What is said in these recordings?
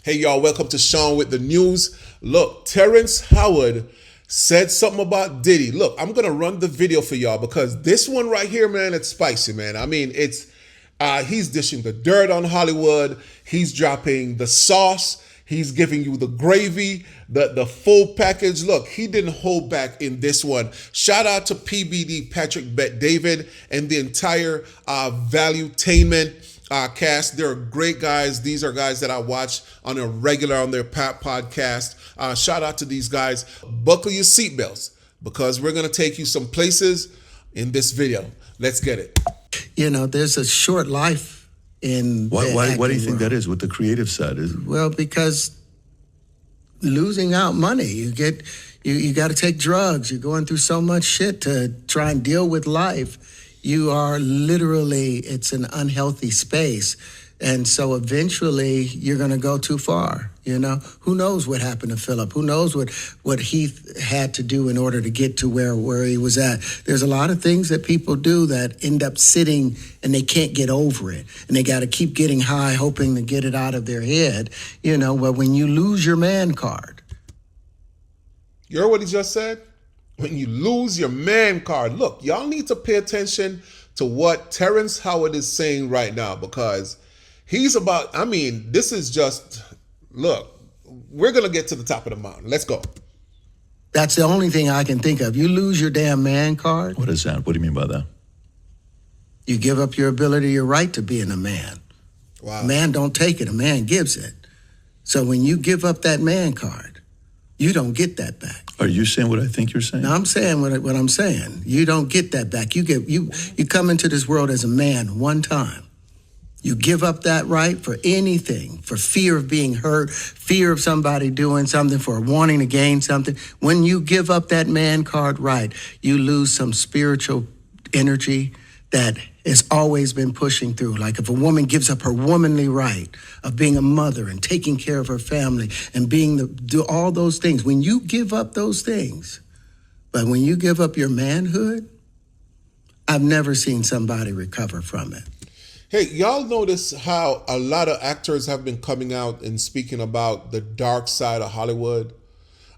Hey y'all, welcome to Sean with the news. Look, Terrence Howard said something about Diddy. Look, I'm gonna run the video for y'all because this one right here, man, it's spicy, man. I mean, he's dishing the dirt on Hollywood. He's dropping the sauce. He's giving you the gravy, the full package. Look, he didn't hold back in this one. Shout out to PBD, Patrick Bet David, and the entire Valuetainment cast. They're great guys. These are guys that I watch on a regular on their podcast. Shout out to these guys. Buckle your seatbelts because we're going to take you some places in this video. Let's get it. You know, there's a short life in Why do you think that is with the creative side? Well, because losing out money, you got to take drugs. You're going through so much shit to try and deal with life. You are literally, it's an unhealthy space. And so eventually you're going to go too far, you know? Who knows what happened to Philip? Who knows what he had to do in order to get to where he was at? There's a lot of things that people do that end up sitting and they can't get over it. And they got to keep getting high, hoping to get it out of their head, you know? But when you lose your man card. You heard what he just said? When you lose your man card. Look, y'all need to pay attention to what Terrence Howard is saying right now because he's about, I mean, this is just, look, we're going to get to the top of the mountain. Let's go. That's the only thing I can think of. You lose your damn man card. What is that? What do you mean by that? You give up your ability, your right to being a man. Wow. A man don't take it, a man gives it. So when you give up that man card, you don't get that back. Are you saying what I think you're saying? No, I'm saying what I'm saying. You don't get that back. You come into this world as a man one time. You give up that right for anything, for fear of being hurt, fear of somebody doing something, for wanting to gain something. When you give up that man card right, you lose some spiritual energy that has always been pushing through. Like if a woman gives up her womanly right of being a mother and taking care of her family and do all those things, when you give up those things, but when you give up your manhood, I've never seen somebody recover from it. Hey, y'all notice how a lot of actors have been coming out and speaking about the dark side of Hollywood?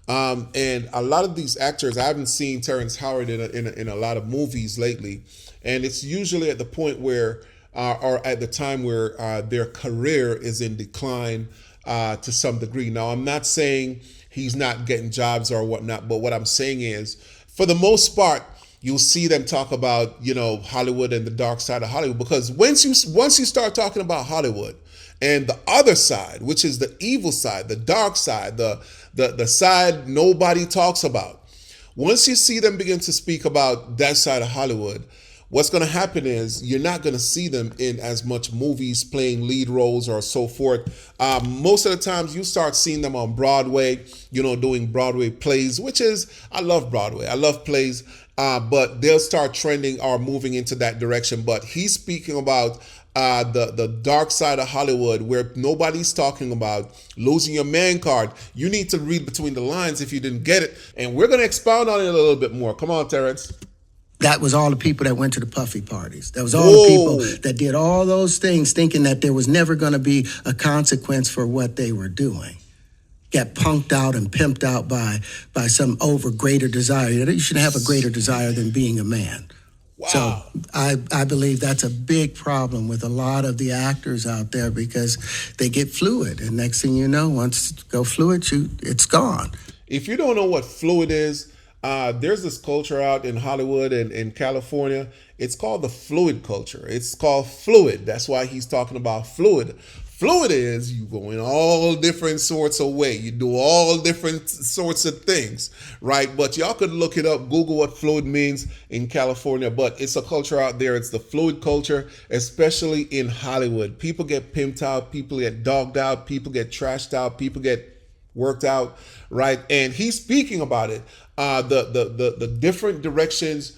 And a lot of these actors, I haven't seen Terrence Howard in a lot of movies lately. And it's usually at the point where, or at the time where their career is in decline to some degree. Now, I'm not saying he's not getting jobs or whatnot, but what I'm saying is, for the most part, you'll see them talk about, you know, Hollywood and the dark side of Hollywood. Because once you start talking about Hollywood and the other side, which is the evil side, the dark side, the side nobody talks about, once you see them begin to speak about that side of Hollywood, what's going to happen is you're not going to see them in as much movies playing lead roles or so forth. Most of the times you start seeing them on Broadway, you know, doing Broadway plays, which is, I love Broadway. I love plays, but they'll start trending or moving into that direction. But he's speaking about the dark side of Hollywood where nobody's talking about losing your man card. You need to read between the lines if you didn't get it. And we're going to expound on it a little bit more. Come on, Terrence. That was all the people that went to the puffy parties. That was all the people that did all those things thinking that there was never going to be a consequence for what they were doing. Got punked out and pimped out by some greater desire. You shouldn't have a greater desire than being a man. Wow. So I believe that's a big problem with a lot of the actors out there because they get fluid. And next thing you know, once you go fluid, it's gone. If you don't know what fluid is, there's this culture out in Hollywood and in California. It's called the fluid culture. It's called fluid. That's why he's talking about fluid. Fluid is you go in all different sorts of way. You do all different sorts of things, right? But y'all could look it up, Google what fluid means in California. But it's a culture out there. It's the fluid culture, especially in Hollywood. People get pimped out. People get dogged out. People get trashed out. People get worked out, right? And he's speaking about it. The different directions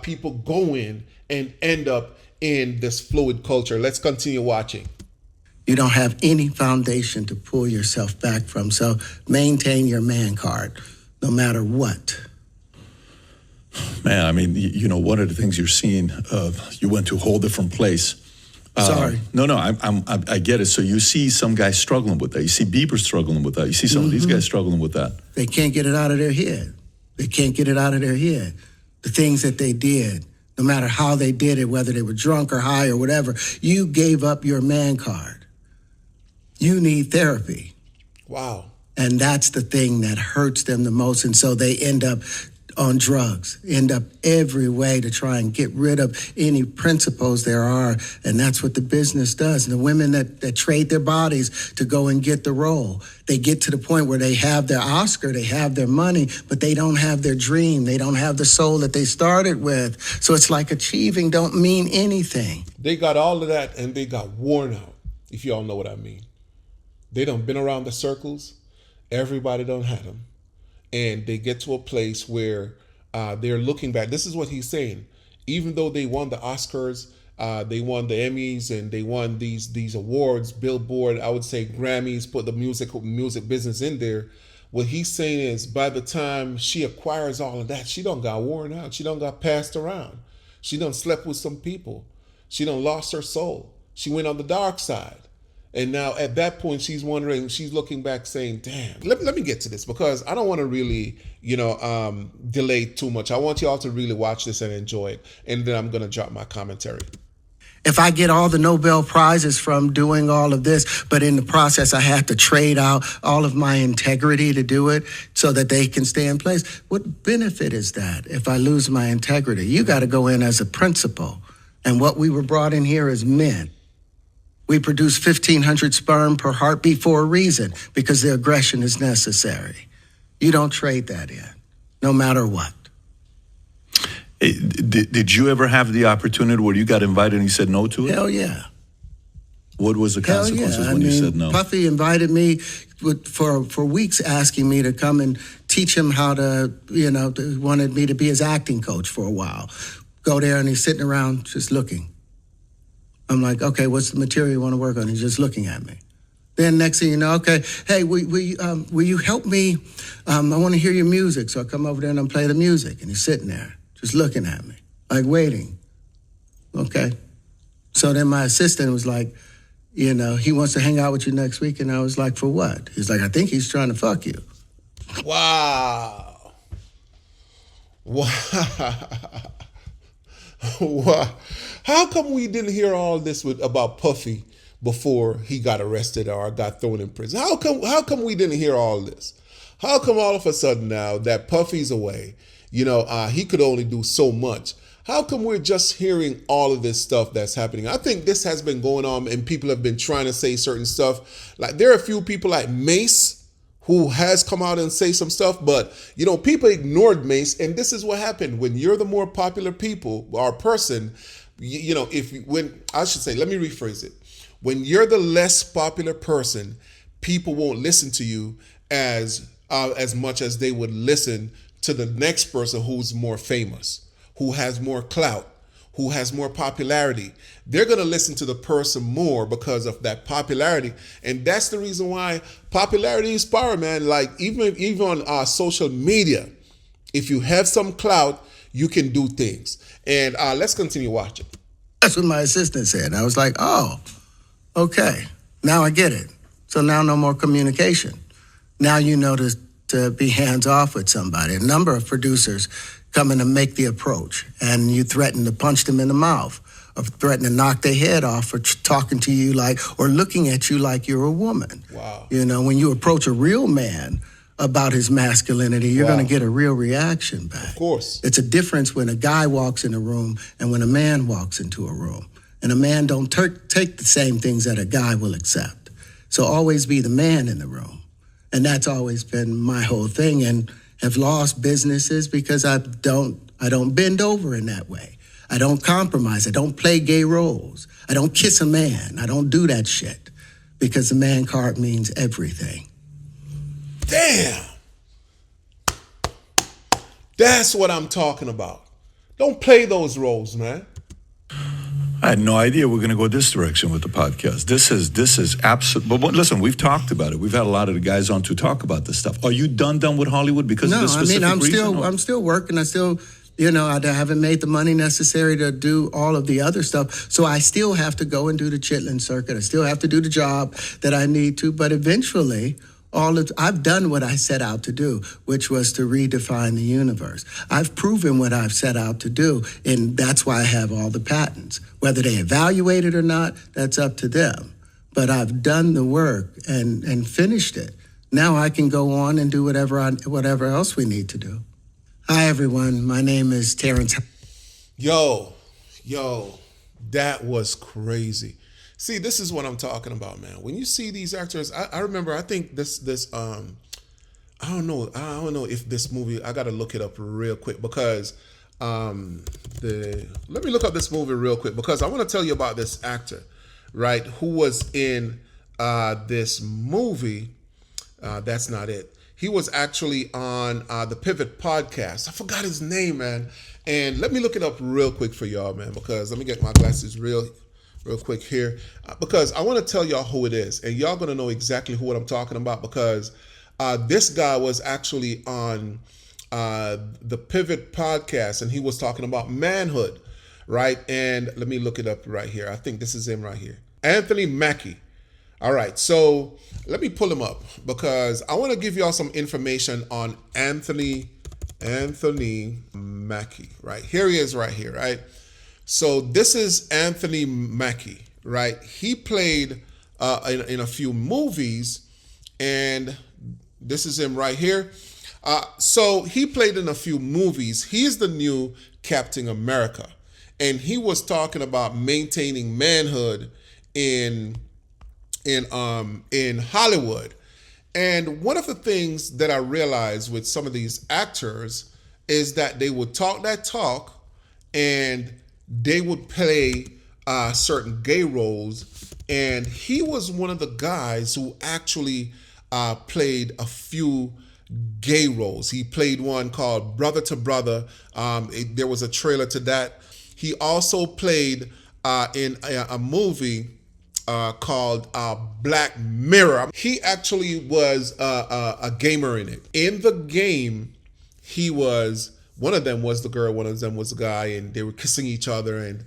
people go in and end up in this fluid culture. Let's continue watching. You don't have any foundation to pull yourself back from. So maintain your man card, no matter what. Man, I mean, you know, one of the things you're seeing, you went to a whole different place. Sorry. No, I get it. So you see some guys struggling with that. You see Bieber struggling with that. You see some of these guys struggling with that. They can't get it out of their head. They can't get it out of their head. The things that they did, no matter how they did it, whether they were drunk or high or whatever, you gave up your man card. You need therapy. Wow. And that's the thing that hurts them the most. And so they end up on drugs, end up every way to try and get rid of any principles there are. And that's what the business does. And the women that trade their bodies to go and get the role, they get to the point where they have their Oscar, they have their money, but they don't have their dream. They don't have the soul that they started with. So it's like achieving don't mean anything. They got all of that and they got worn out, if y'all know what I mean. They done been around the circles. Everybody done had them. And they get to a place where they're looking back. This is what he's saying. Even though they won the Oscars, they won the Emmys, and they won these awards, Billboard, I would say Grammys, put the music business in there. What he's saying is by the time she acquires all of that, she done got worn out. She done got passed around. She done slept with some people. She done lost her soul. She went on the dark side. And now at that point, she's wondering, she's looking back saying, damn, let me get to this because I don't want to really, delay too much. I want y'all to really watch this and enjoy it. And then I'm going to drop my commentary. If I get all the Nobel Prizes from doing all of this, but in the process I have to trade out all of my integrity to do it so that they can stay in place, what benefit is that if I lose my integrity? You got to go in as a principal. And what we were brought in here as men. We produce 1,500 sperm per heartbeat for a reason, because the aggression is necessary. You don't trade that in, no matter what. Did you ever have the opportunity where you got invited and you said no to it? Hell yeah. What was the consequences when you said no? Puffy invited me for weeks, asking me to come and teach him how to, wanted me to be his acting coach for a while. Go there and he's sitting around just looking. I'm like, okay, what's the material you want to work on? He's just looking at me. Then next thing you know, okay, hey, will you help me? I want to hear your music. So I come over there and I play the music. And he's sitting there, just looking at me, like waiting. Okay. So then my assistant was like, he wants to hang out with you next week. And I was like, for what? He's like, I think he's trying to fuck you. Wow. Wow. Wow. How come we didn't hear all this about Puffy before he got arrested or got thrown in prison? How come we didn't hear all this? How come all of a sudden now that Puffy's away, he could only do so much? How come we're just hearing all of this stuff that's happening? I think this has been going on and people have been trying to say certain stuff. Like there are a few people like Mace who has come out and say some stuff, but people ignored Mace, and this is what happened when you're the more popular people or person. Let me rephrase it. When you're the less popular person, people won't listen to you as much as they would listen to the next person who's more famous, who has more clout, who has more popularity. They're going to listen to the person more because of that popularity. And that's the reason why popularity is power, man. Like even on social media, if you have some clout, you can do things. And let's continue watching. That's what my assistant said. I was like, oh, okay. Now I get it. So now no more communication. Now you know to be hands off with somebody. A number of producers come in and make the approach, and you threaten to punch them in the mouth or threaten to knock their head off for talking to you or looking at you like you're a woman. Wow. When you approach a real man about his masculinity, you're going to get a real reaction back. Of course. It's a difference when a guy walks in a room and when a man walks into a room. And a man don't take the same things that a guy will accept. So always be the man in the room. And that's always been my whole thing, and have lost businesses because I don't bend over in that way. I don't compromise. I don't play gay roles. I don't kiss a man. I don't do that shit because the man card means everything. Damn. That's what I'm talking about. Don't play those roles, man. I had no idea we're going to go this direction with the podcast. This is absolute. But listen, we've talked about it. We've had a lot of the guys on to talk about this stuff. Are you done with Hollywood because of this specific reason? I'm still working. I still You know, I haven't made the money necessary to do all of the other stuff. So I still have to go and do the chitlin circuit. I still have to do the job that I need to. But eventually, I've done what I set out to do, which was to redefine the universe. I've proven what I've set out to do, and that's why I have all the patents. Whether they evaluate it or not, that's up to them. But I've done the work and finished it. Now I can go on and do whatever else we need to do. Hi, everyone. My name is Terrence. Yo, that was crazy. See, this is what I'm talking about, man. When you see these actors, I remember. I think this. I don't know if this movie. I got to look it up real quick because let me look up this movie real quick because I want to tell you about this actor, right? Who was in this movie? That's not it. He was actually on the Pivot podcast. I forgot his name, man. And let me look it up real quick for y'all, man, because let me get my glasses real quick here, because I want to tell y'all who it is, and y'all gonna know exactly what I'm talking about because this guy was actually on the Pivot podcast, and he was talking about Manhood, right? And let me look it up right here. I think this is him right here, Anthony Mackie. All right, so let me pull him up because I want to give y'all some information on Anthony Mackie. Right here he is, right here, right. So this is Anthony Mackie, right? He played in a few movies, and this is him right here. So he played in a few movies. He's the new Captain America, and he was talking about maintaining manhood in Hollywood. And one of the things that I realized with some of these actors is that they would talk that talk and they would play certain gay roles. And he was one of the guys who actually played a few gay roles. He played one called Brother to Brother. There was a trailer to that. He also played in a movie called Black Mirror. He actually was a gamer in it. In the game, he was, one of them was the girl, one of them was the guy, and they were kissing each other. And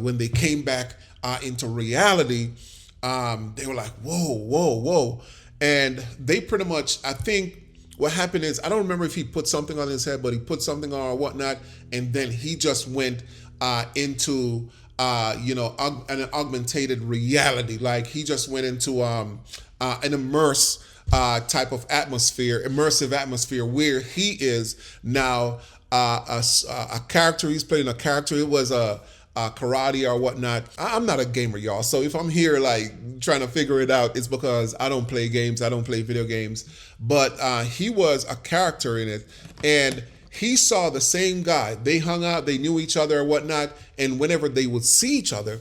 when they came back into reality, they were like, whoa. And they pretty much, I think what happened is, I don't remember if he put something on his head, but he put something on or whatnot. And then he just went into an augmented reality. Like he just went into an type of immersive atmosphere where he is now a character. He's playing a character. It was a karate or whatnot. I'm not a gamer, y'all. So if I'm here like trying to figure it out, it's because I don't play games. I don't play video games. But he was a character in it, and he saw the same guy. They hung out, they knew each other or whatnot, and whenever they would see each other,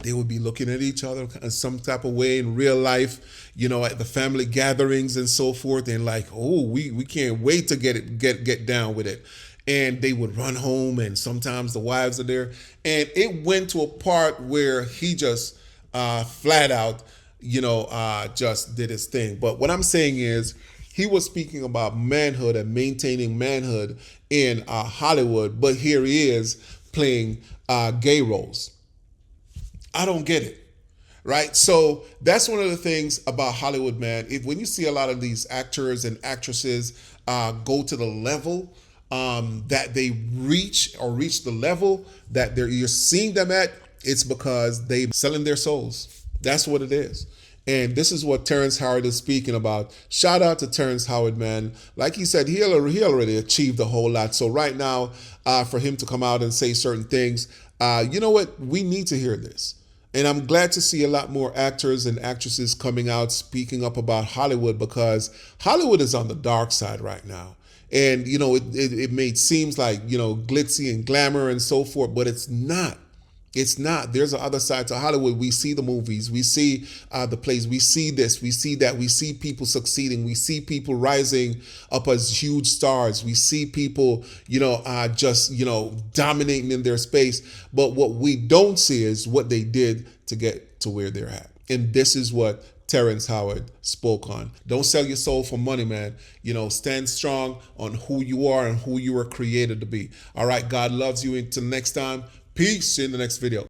they would be looking at each other in some type of way in real life, at the family gatherings and so forth, and like, oh, we can't wait to get down with it. And they would run home, and sometimes the wives are there. And it went to a part where he just flat out, just did his thing. But what I'm saying is, he was speaking about manhood and maintaining manhood in Hollywood, but here he is playing gay roles. I don't get it, right? So that's one of the things about Hollywood, man. When you see a lot of these actors and actresses go to the level that they reach the level that you're seeing them at, it's because they're selling their souls. That's what it is. And this is what Terrence Howard is speaking about. Shout out to Terrence Howard, man. Like he said, he already achieved a whole lot. So right now, for him to come out and say certain things, you know what? We need to hear this. And I'm glad to see a lot more actors and actresses coming out speaking up about Hollywood, because Hollywood is on the dark side right now. And, it seems like, glitzy and glamour and so forth, but it's not. It's not. There's an other side to Hollywood. We see the movies. We see the plays. We see this. We see that. We see people succeeding. We see people rising up as huge stars. We see people, just dominating in their space. But what we don't see is what they did to get to where they're at. And this is what Terrence Howard spoke on. Don't sell your soul for money, man. You know, stand strong on who you are and who you were created to be. All right, God loves you. Until next time, peace. See you in the next video.